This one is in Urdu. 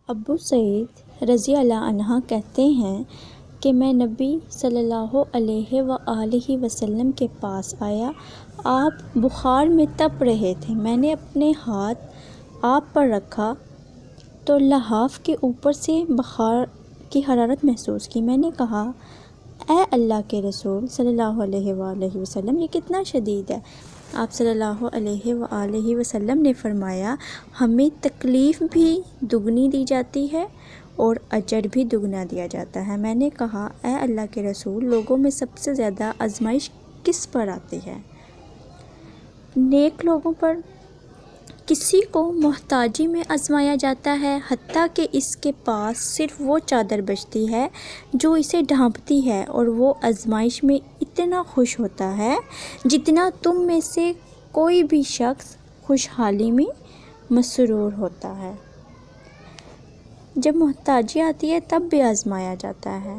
ابو سعید رضی اللہ عنہ کہتے ہیں کہ میں نبی صلی اللہ علیہ وآلہ وسلم کے پاس آیا۔ آپ بخار میں تپ رہے تھے۔ میں نے اپنے ہاتھ آپ پر رکھا تو لحاف کے اوپر سے بخار کی حرارت محسوس کی۔ میں نے کہا، اے اللہ کے رسول صلی اللہ علیہ وآلہ وسلم، یہ کتنا شدید ہے؟ آپ صلی اللہ علیہ وآلہ وسلم نے فرمایا، ہمیں تکلیف بھی دگنی دی جاتی ہے اور اجر بھی دگنا دیا جاتا ہے۔ میں نے کہا، اے اللہ کے رسول، لوگوں میں سب سے زیادہ آزمائش کس پر آتی ہے؟ نیک لوگوں پر۔ کسی کو محتاجی میں آزمایا جاتا ہے، حتیٰ کہ اس کے پاس صرف وہ چادر بچتی ہے جو اسے ڈھانپتی ہے، اور وہ آزمائش میں اتنا خوش ہوتا ہے جتنا تم میں سے کوئی بھی شخص خوشحالی میں مسرور ہوتا ہے۔ جب محتاجی آتی ہے تب بھی آزمایا جاتا ہے۔